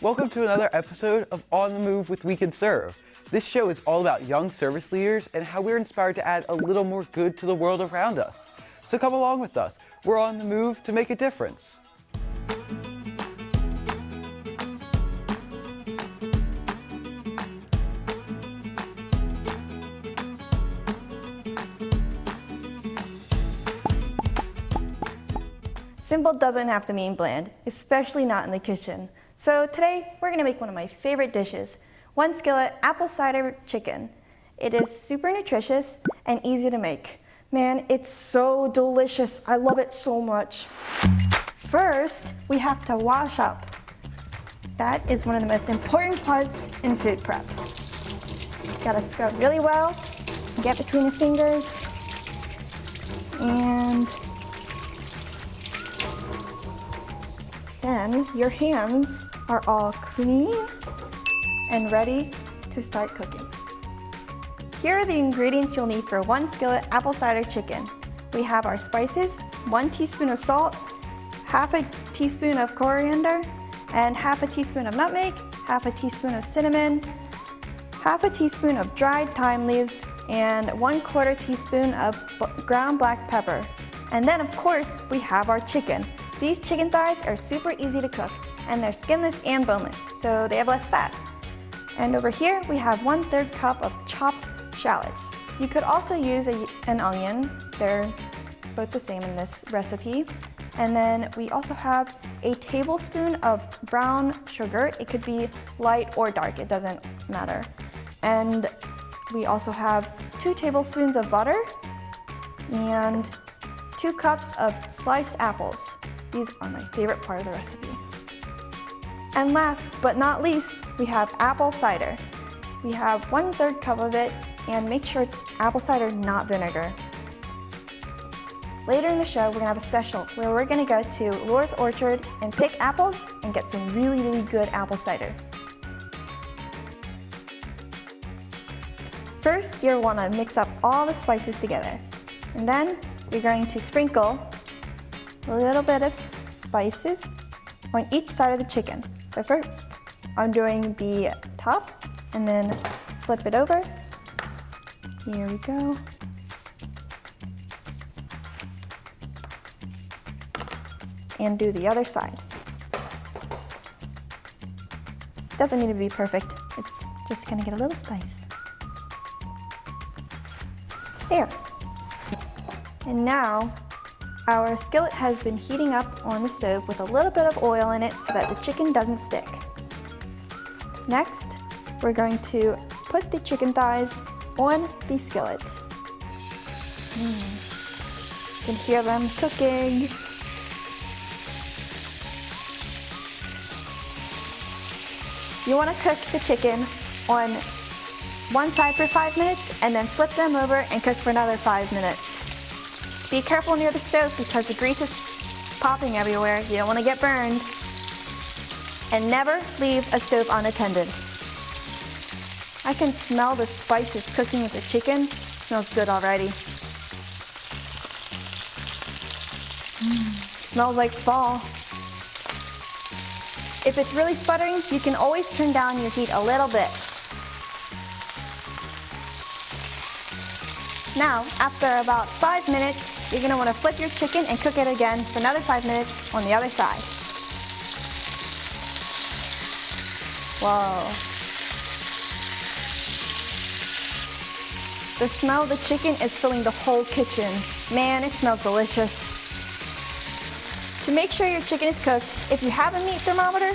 Welcome to another episode of On the Move with We Cancerve. This show is all about young service leaders and how we're inspired to add a little more good to the world around us. So come along with us. We're on the move to make a difference. Simple doesn't have to mean bland, especially not in the kitchen. So today, we're gonna make one of my favorite dishes, one skillet apple cider chicken. It is super nutritious and easy to make. Man, it's so delicious. I love it so much. First, we have to wash up. That is one of the most important parts in food prep. Gotta scrub really well, get between the fingers, and then your hands are all clean and ready to start cooking. Here are the ingredients you'll need for one skillet apple cider chicken. We have our spices, 1 teaspoon of salt, half a teaspoon of coriander, and half a teaspoon of nutmeg, half a teaspoon of cinnamon, half a teaspoon of dried thyme leaves, and 1/4 teaspoon of ground black pepper. And then of course, we have our chicken. These chicken thighs are super easy to cook, and they're skinless and boneless, so they have less fat. And over here, we have 1/3 cup of chopped shallots. You could also use an onion. They're both the same in this recipe. And then we also have a tablespoon of brown sugar. It could be light or dark, it doesn't matter. And we also have 2 tablespoons of butter and 2 cups of sliced apples. These are my favorite part of the recipe. And last but not least, we have apple cider. We have 1/3 cup of it, and make sure it's apple cider, not vinegar. Later in the show, we're gonna have a special where we're gonna go to Laura's Orchard and pick apples and get some really, really good apple cider. First, you'll wanna mix up all the spices together. And then you're going to sprinkle a little bit of spices on each side of the chicken. So first, I'm doing the top and then flip it over. Here we go. And do the other side. Doesn't need to be perfect. It's just gonna get a little spice. There. And now, our skillet has been heating up on the stove with a little bit of oil in it so that the chicken doesn't stick. Next, we're going to put the chicken thighs on the skillet. You can hear them cooking. You want to cook the chicken on one side for 5 minutes and then flip them over and cook for another 5 minutes. Be careful near the stove because the grease is popping everywhere. You don't want to get burned. And never leave a stove unattended. I can smell the spices cooking with the chicken. It smells good already. Smells like fall. If it's really sputtering, you can always turn down your heat a little bit. Now, after about 5 minutes, you're gonna wanna flip your chicken and cook it again for another 5 minutes on the other side. Whoa. The smell of the chicken is filling the whole kitchen. Man, it smells delicious. To make sure your chicken is cooked, if you have a meat thermometer,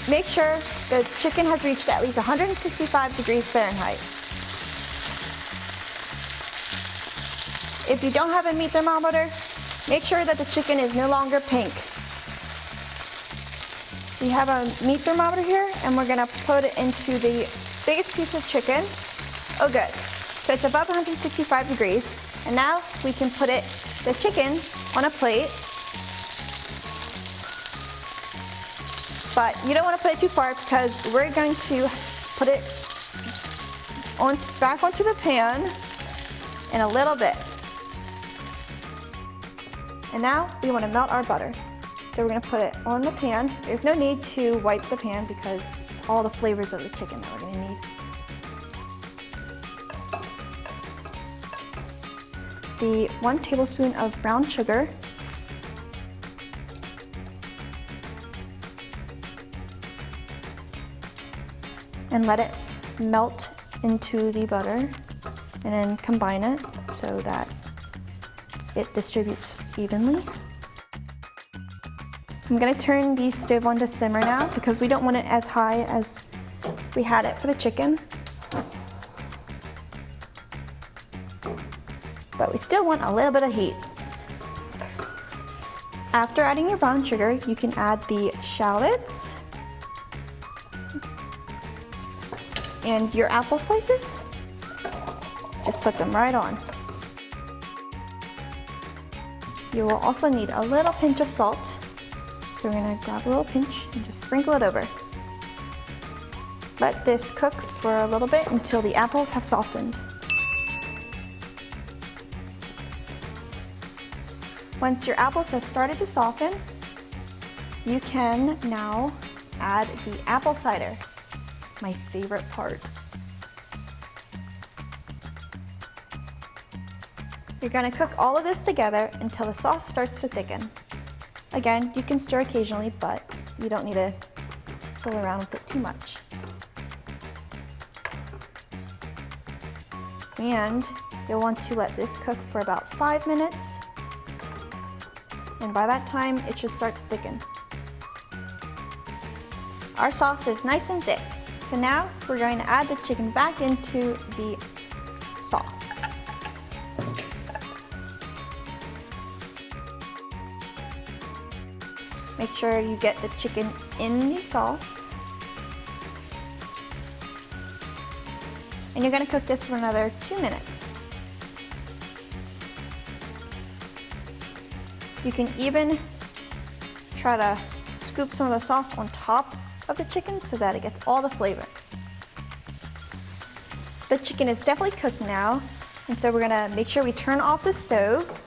make sure the chicken has reached at least 165 degrees Fahrenheit. If you don't have a meat thermometer, make sure that the chicken is no longer pink. We have a meat thermometer here, and we're gonna put it into the biggest piece of chicken. Oh good, so it's above 165 degrees. And now we can put the chicken on a plate. But you don't wanna put it too far because we're going to put it back onto the pan in a little bit. And now we want to melt our butter. So we're gonna put it on the pan. There's no need to wipe the pan because it's all the flavors of the chicken that we're gonna need. The 1 tablespoon of brown sugar. And let it melt into the butter and then combine it so that it distributes evenly. I'm gonna turn the stove on to simmer now because we don't want it as high as we had it for the chicken. But we still want a little bit of heat. After adding your brown sugar, you can add the shallots and your apple slices. Just put them right on. You will also need a little pinch of salt. So we're gonna grab a little pinch and just sprinkle it over. Let this cook for a little bit until the apples have softened. Once your apples have started to soften, you can now add the apple cider, my favorite part. You're gonna cook all of this together until the sauce starts to thicken. Again, you can stir occasionally, but you don't need to fool around with it too much. And you'll want to let this cook for about 5 minutes. And by that time, it should start to thicken. Our sauce is nice and thick. So now we're going to add the chicken back into the sauce. Make sure you get the chicken in the sauce. And you're gonna cook this for another 2 minutes. You can even try to scoop some of the sauce on top of the chicken so that it gets all the flavor. The chicken is definitely cooked now, and so we're gonna make sure we turn off the stove.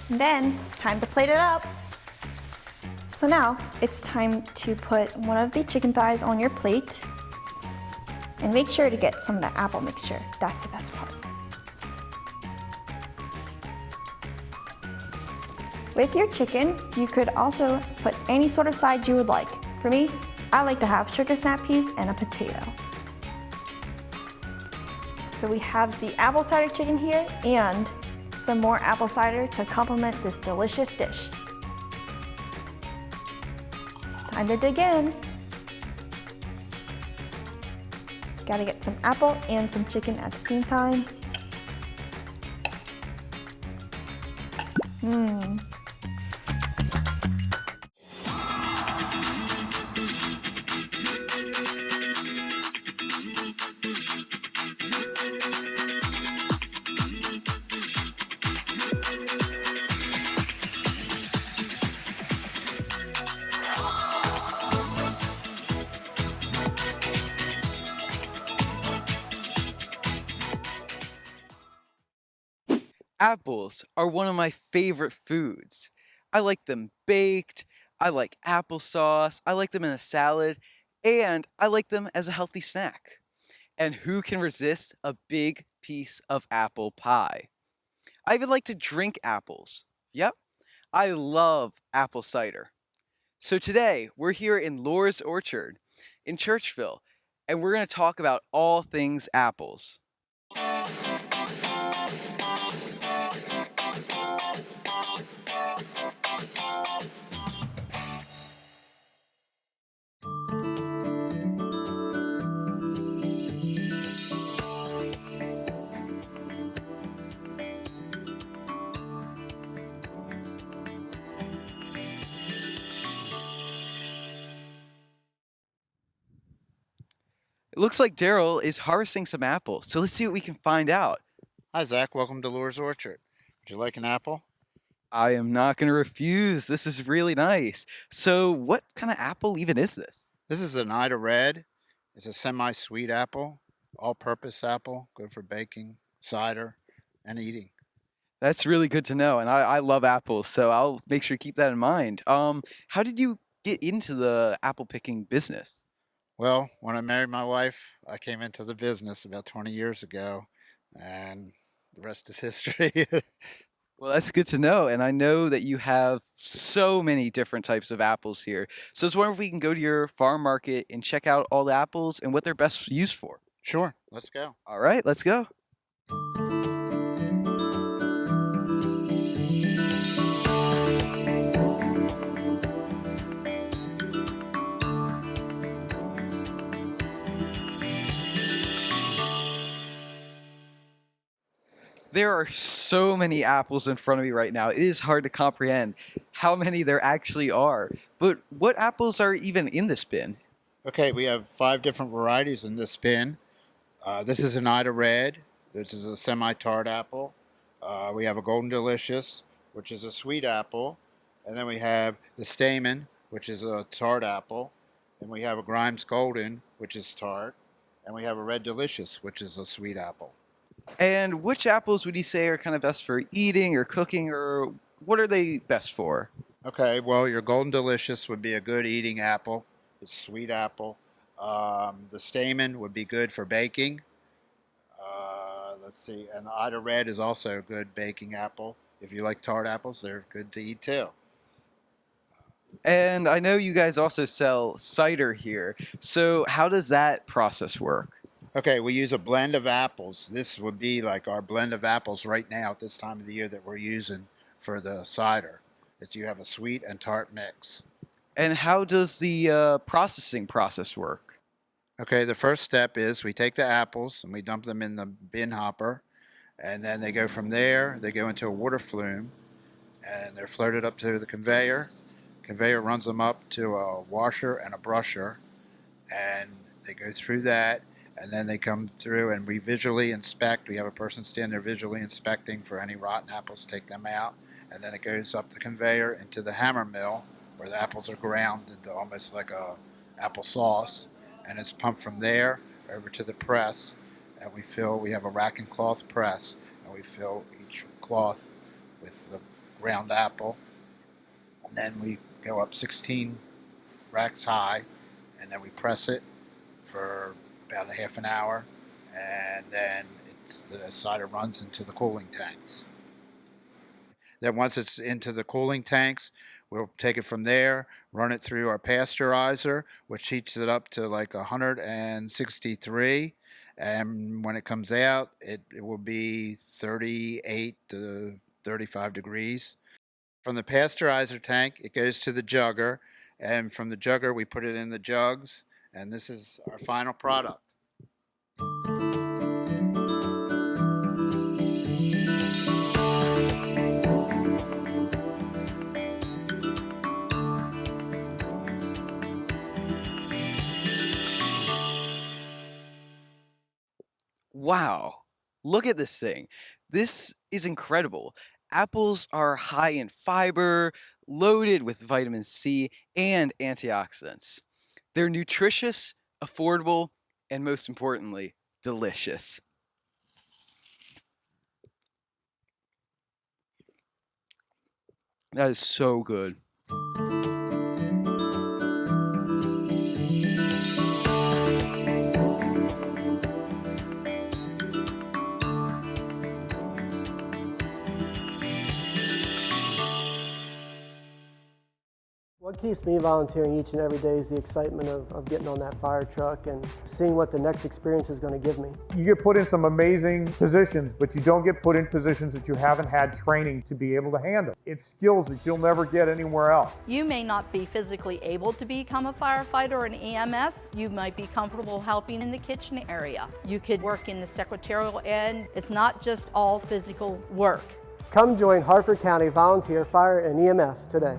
And then it's time to plate it up. So now it's time to put one of the chicken thighs on your plate and make sure to get some of the apple mixture. That's the best part. With your chicken, you could also put any sort of side you would like. For me, I like to have sugar snap peas and a potato. So we have the apple cider chicken here and some more apple cider to complement this delicious dish. Time to dig in. Gotta get some apple and some chicken at the same time. Apples are one of my favorite foods. I like them baked, I like applesauce, I like them in a salad, and I like them as a healthy snack. And who can resist a big piece of apple pie? I even like to drink apples. Yep, I love apple cider. So today, we're here in Laura's Orchard in Churchville, and we're going to talk about all things apples. It looks like Daryl is harvesting some apples, so let's see what we can find out. Hi, Zach. Welcome to Laura's Orchard. Would you like an apple? I am not going to refuse. This is really nice. So what kind of apple even is this? This is an Ida Red. It's a semi-sweet apple, all-purpose apple, good for baking, cider, and eating. That's really good to know, and I love apples, so I'll make sure to keep that in mind. How did you get into the apple picking business? Well, when I married my wife, I came into the business about 20 years ago, and the rest is history. Well, that's good to know, and I know that you have so many different types of apples here. So I was wondering if we can go to your farm market and check out all the apples and what they're best used for. Sure, let's go. All right, let's go. There are so many apples in front of me right now. It is hard to comprehend how many there actually are. But what apples are even in this bin? Okay, we have 5 different varieties in this bin. This is an Ida Red. This is a semi-tart apple. We have a Golden Delicious, which is a sweet apple. And then we have the Stamen, which is a tart apple. And we have a Grimes Golden, which is tart. And we have a Red Delicious, which is a sweet apple. And which apples would you say are kind of best for eating or cooking, or what are they best for? Okay, well, your Golden Delicious would be a good eating apple. It's a sweet apple. The Stamen would be good for baking. Let's see, and the Ida Red is also a good baking apple. If you like tart apples, they're good to eat too. And I know you guys also sell cider here. So how does that process work? Okay, we use a blend of apples. This would be like our blend of apples right now at this time of the year that we're using for the cider. It's you have a sweet and tart mix. And how does the processing process work? Okay, the first step is we take the apples and we dump them in the bin hopper, and then they go from there, they go into a water flume, and they're floated up to the conveyor. Conveyor runs them up to a washer and a brusher, and they go through that. And then they come through and we visually inspect. We have a person stand there visually inspecting for any rotten apples, take them out. And then it goes up the conveyor into the hammer mill where the apples are ground into almost like a apple sauce. And it's pumped from there over to the press. And we have a rack and cloth press. And we fill each cloth with the ground apple. And then we go up 16 racks high. And then we press it for about a half an hour, and then the cider runs into the cooling tanks. Then once it's into the cooling tanks, we'll take it from there, run it through our pasteurizer, which heats it up to like 163, and when it comes out, it will be 38 to 35 degrees. From the pasteurizer tank, it goes to the jugger, and from the jugger, we put it in the jugs, and this is our final product. Wow, look at this thing. This is incredible. Apples are high in fiber, loaded with vitamin C and antioxidants. They're nutritious, affordable, and most importantly, delicious. That is so good. What keeps me volunteering each and every day is the excitement of getting on that fire truck and seeing what the next experience is going to give me. You get put in some amazing positions, but you don't get put in positions that you haven't had training to be able to handle. It's skills that you'll never get anywhere else. You may not be physically able to become a firefighter or an EMS. You might be comfortable helping in the kitchen area. You could work in the secretarial end. It's not just all physical work. Come join Harford County Volunteer Fire and EMS today.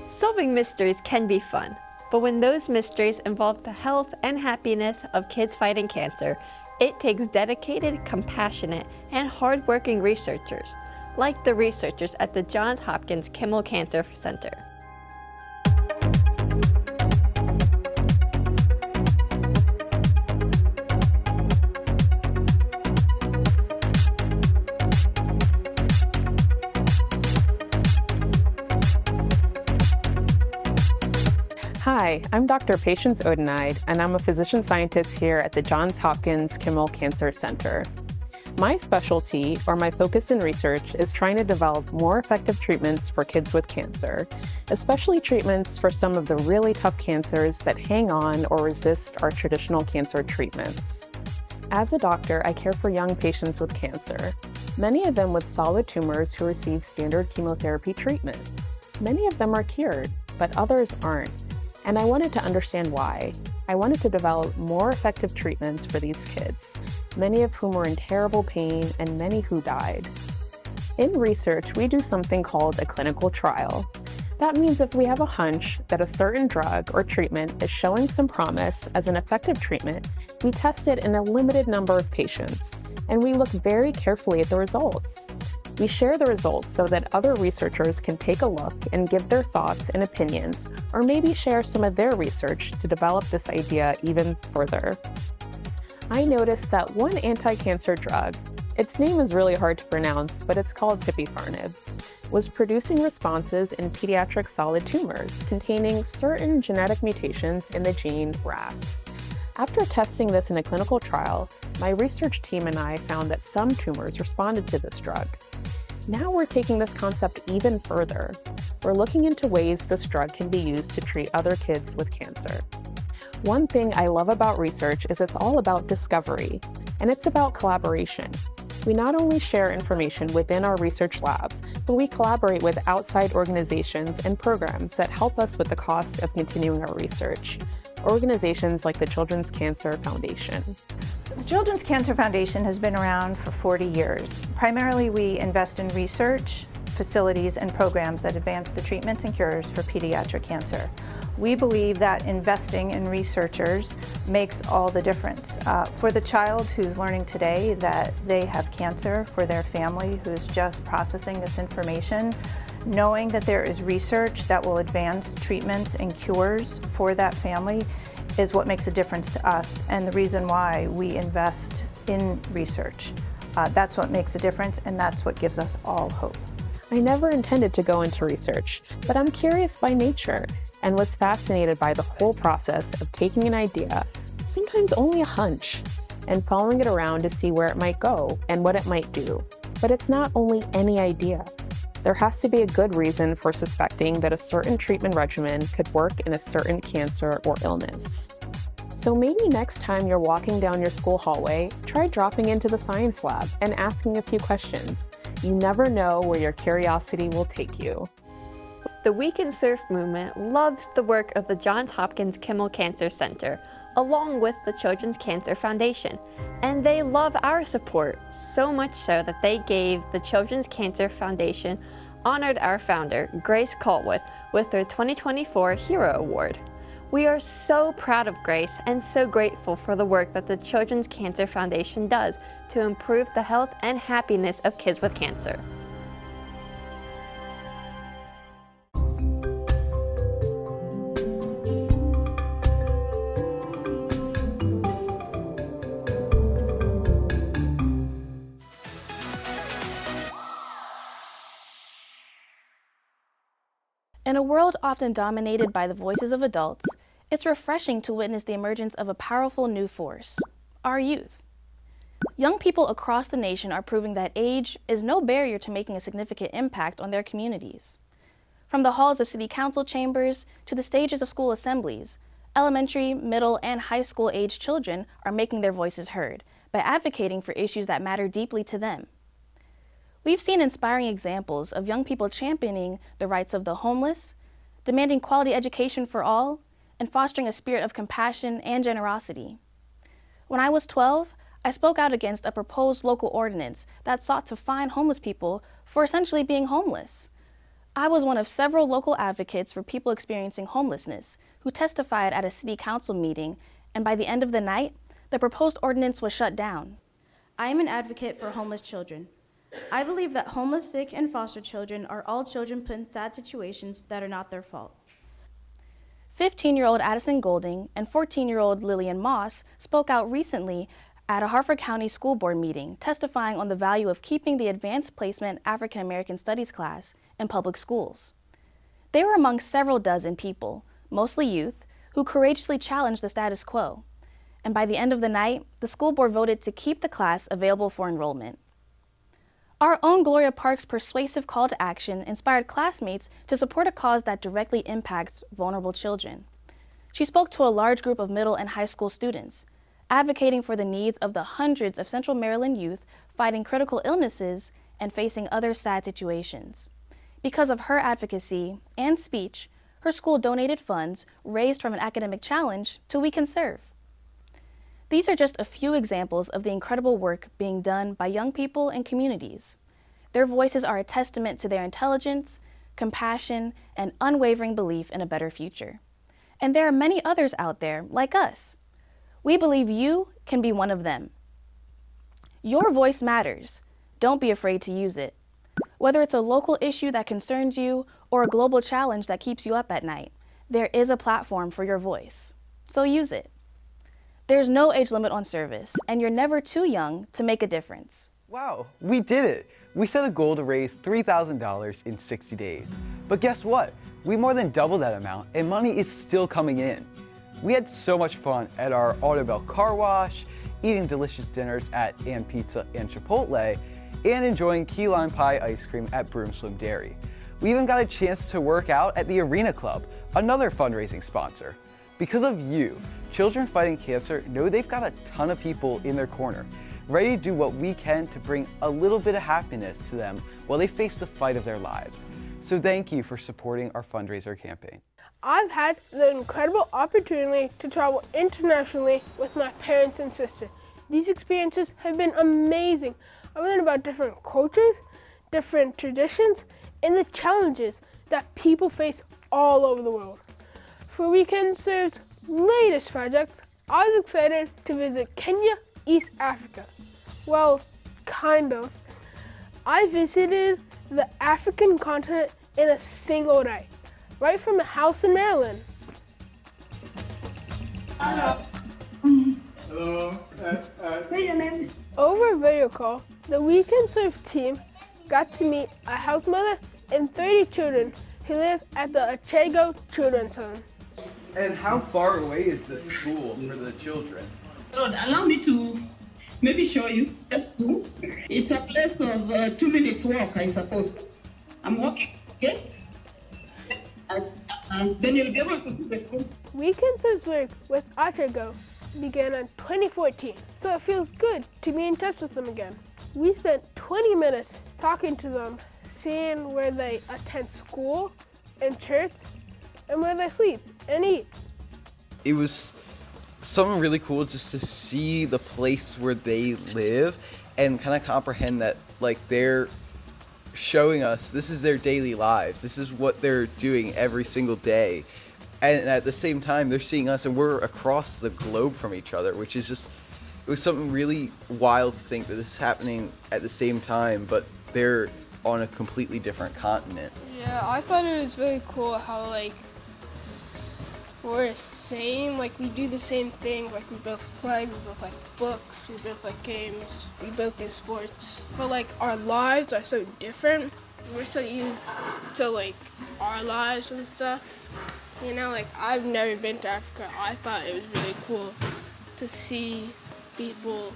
Solving mysteries can be fun, but when those mysteries involve the health and happiness of kids fighting cancer, it takes dedicated, compassionate, and hardworking researchers, like the researchers at the Johns Hopkins Kimmel Cancer Center. Hi, I'm Dr. Patience Odenide, and I'm a physician scientist here at the Johns Hopkins Kimmel Cancer Center. My specialty, or my focus in research, is trying to develop more effective treatments for kids with cancer, especially treatments for some of the really tough cancers that hang on or resist our traditional cancer treatments. As a doctor, I care for young patients with cancer, many of them with solid tumors who receive standard chemotherapy treatment. Many of them are cured, but others aren't. And I wanted to understand why. I wanted to develop more effective treatments for these kids, many of whom were in terrible pain and many who died. In research, we do something called a clinical trial. That means if we have a hunch that a certain drug or treatment is showing some promise as an effective treatment, we test it in a limited number of patients, and we look very carefully at the results. We share the results so that other researchers can take a look and give their thoughts and opinions, or maybe share some of their research to develop this idea even further. I noticed that one anti-cancer drug, its name is really hard to pronounce, but it's called tipifarnib, was producing responses in pediatric solid tumors containing certain genetic mutations in the gene RAS. After testing this in a clinical trial, my research team and I found that some tumors responded to this drug. Now we're taking this concept even further. We're looking into ways this drug can be used to treat other kids with cancer. One thing I love about research is it's all about discovery, and it's about collaboration. We not only share information within our research lab, but we collaborate with outside organizations and programs that help us with the cost of continuing our research. Organizations like the Children's Cancer Foundation. The Children's Cancer Foundation has been around for 40 years. Primarily, we invest in research, facilities, and programs that advance the treatment and cures for pediatric cancer. We believe that investing in researchers makes all the difference. For the child who's learning today that they have cancer, for their family who's just processing this information, knowing that there is research that will advance treatments and cures for that family is what makes a difference to us, and the reason why we invest in research. That's what makes a difference, and that's what gives us all hope. I never intended to go into research, but I'm curious by nature and was fascinated by the whole process of taking an idea, sometimes only a hunch, and following it around to see where it might go and what it might do. But it's not only any idea. There has to be a good reason for suspecting that a certain treatment regimen could work in a certain cancer or illness. So maybe next time you're walking down your school hallway, try dropping into the science lab and asking a few questions. You never know where your curiosity will take you. The We Cancerve movement loves the work of the Johns Hopkins Kimmel Cancer Center, along with the Children's Cancer Foundation. And they love our support, so much so that they gave the Children's Cancer Foundation honored our founder, Grace Callwood, with their 2024 Hero Award. We are so proud of Grace and so grateful for the work that the Children's Cancer Foundation does to improve the health and happiness of kids with cancer. In a world often dominated by the voices of adults, it's refreshing to witness the emergence of a powerful new force, our youth. Young people across the nation are proving that age is no barrier to making a significant impact on their communities. From the halls of city council chambers to the stages of school assemblies, elementary, middle, and high school age children are making their voices heard by advocating for issues that matter deeply to them. We've seen inspiring examples of young people championing the rights of the homeless, demanding quality education for all, and fostering a spirit of compassion and generosity. When I was 12, I spoke out against a proposed local ordinance that sought to fine homeless people for essentially being homeless. I was one of several local advocates for people experiencing homelessness who testified at a city council meeting, and by the end of the night, the proposed ordinance was shut down. I am an advocate for homeless children. I believe that homeless, sick, and foster children are all children put in sad situations that are not their fault. 15-year-old Addison Golding and 14-year-old Lillian Moss spoke out recently at a Harford County School Board meeting, testifying on the value of keeping the Advanced Placement African American Studies class in public schools. They were among several dozen people, mostly youth, who courageously challenged the status quo. And by the end of the night, the school board voted to keep the class available for enrollment. Our own Gloria Park's persuasive call to action inspired classmates to support a cause that directly impacts vulnerable children. She spoke to a large group of middle and high school students, advocating for the needs of the hundreds of Central Maryland youth fighting critical illnesses and facing other sad situations. Because of her advocacy and speech, her school donated funds raised from an academic challenge to We Cancerve. These are just a few examples of the incredible work being done by young people and communities. Their voices are a testament to their intelligence, compassion, and unwavering belief in a better future. And there are many others out there like us. We believe you can be one of them. Your voice matters. Don't be afraid to use it. Whether it's a local issue that concerns you or a global challenge that keeps you up at night, there is a platform for your voice. So use it. There's no age limit on service, and you're never too young to make a difference. Wow, we did it! We set a goal to raise $3,000 in 60 days. But guess what? We more than doubled that amount, and money is still coming in. We had so much fun at our Autobell car wash, eating delicious dinners at And Pizza and Chipotle, and enjoying key lime pie ice cream at Broomswim Dairy. We even got a chance to work out at the Arena Club, another fundraising sponsor. Because of you, children fighting cancer know they've got a ton of people in their corner, ready to do what we can to bring a little bit of happiness to them while they face the fight of their lives. So thank you for supporting our fundraiser campaign. I've had the incredible opportunity to travel internationally with my parents and sister. These experiences have been amazing. I learned about different cultures, different traditions, and the challenges that people face all over the world. For We Cancerve's latest project, I was excited to visit Kenya, East Africa. Well, kind of. I visited the African continent in a single day, right from a house in Maryland. Hello. Say your name. Over a video call, the We Cancerve team got to meet a house mother and 30 children who live at the Achego Children's Home. And how far away is the school for the children? Lord, allow me to maybe show you. It's a place of 2 minutes walk, I suppose. I'm walking, yes? Then you'll be able to see the school. We Cancerve's work with Achego began in 2014, so it feels good to be in touch with them again. We spent 20 minutes talking to them, seeing where they attend school and church, and where they sleep and eat. It was something really cool just to see the place where they live and kind of comprehend that, like, they're showing us this is their daily lives. This is what they're doing every single day. And at the same time, they're seeing us and we're across the globe from each other, which is just, it was something really wild to think that this is happening at the same time, but they're on a completely different continent. Yeah, I thought it was really cool how, like, we're the same, like, we do the same thing, like, we both play, we both like books, we both like games, we both do sports, but, like, our lives are so different. We're so used to, like, our lives and stuff, you know, like, I've never been to Africa. I thought it was really cool to see people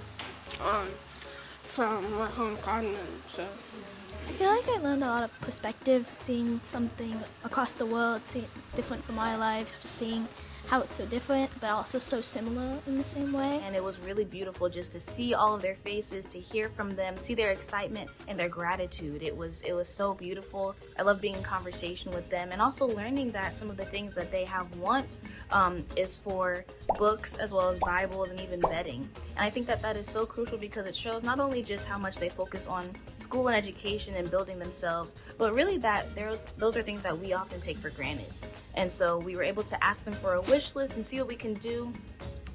from my home continent, so. I feel like I learned a lot of perspective, seeing something across the world, seeing different from our lives, just seeing how it's so different, but also so similar in the same way. And it was really beautiful just to see all of their faces, to hear from them, see their excitement and their gratitude. It was so beautiful. I love being in conversation with them and also learning that some of the things that they have want is for books as well as Bibles and even bedding. And I think that that is so crucial because it shows not only just how much they focus on school and education and building themselves, but really that those are things that we often take for granted. And so we were able to ask them for a wish list and see what we can do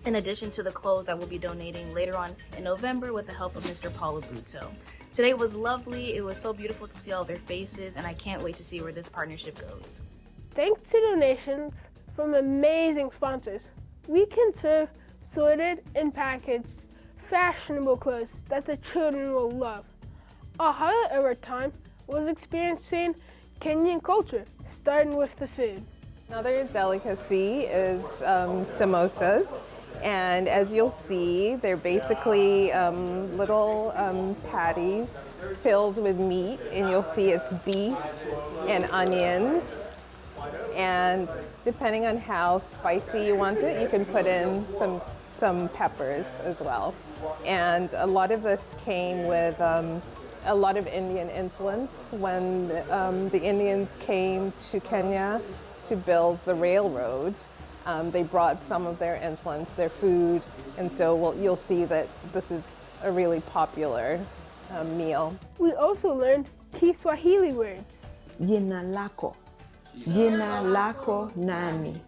in addition to the clothes that we'll be donating later on in November with the help of Mr. Abuto. Today was lovely. It was so beautiful to see all their faces, and I can't wait to see where this partnership goes. Thanks to donations from amazing sponsors, We Cancerve sorted and packaged fashionable clothes that the children will love. A highlight of our time was experiencing Kenyan culture, starting with the food. Another delicacy is samosas, and as you'll see, they're basically little patties filled with meat, and you'll see it's beef and onions, and depending on how spicy you want it, you can put in some peppers as well. And a lot of this came with a lot of Indian influence when the Indians came to Kenya to build the railroad. They brought some of their influence, their food, and so you'll see that this is a really popular meal. We also learned Kiswahili words. Jina lako. Jina lako nani?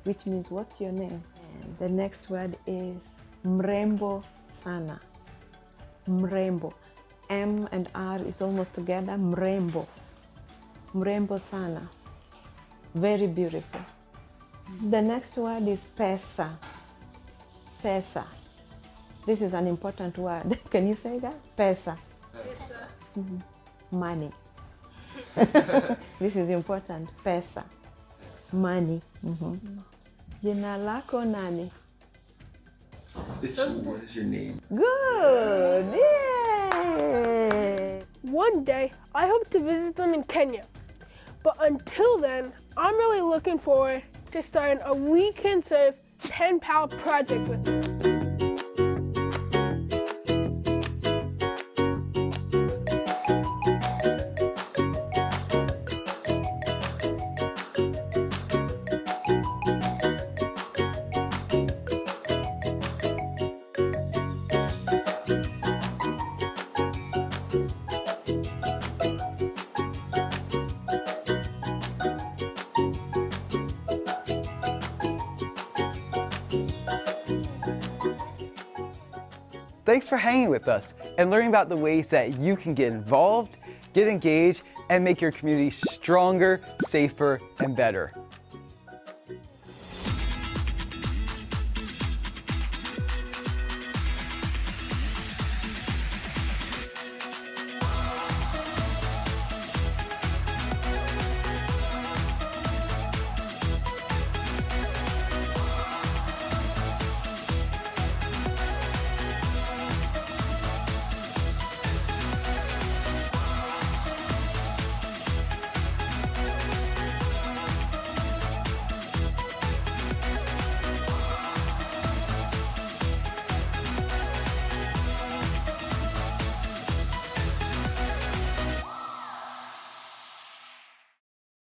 Which means what's your name? And the next word is mrembo sana. Mrembo. M and R is almost together. Mrembo. Mrembo sana. Very beautiful. The next word is pesa. Pesa. This is an important word. Can you say that? Pesa. Pesa. Money. This is important. Pesa. Money. Jina lako nani? What is your name? Good. Yay! One day, I hope to visit them in Kenya. But until then, I'm really looking forward to starting a We Cancerve pen pal project with them. Thanks for hanging with us and learning about the ways that you can get involved, get engaged, and make your community stronger, safer, and better.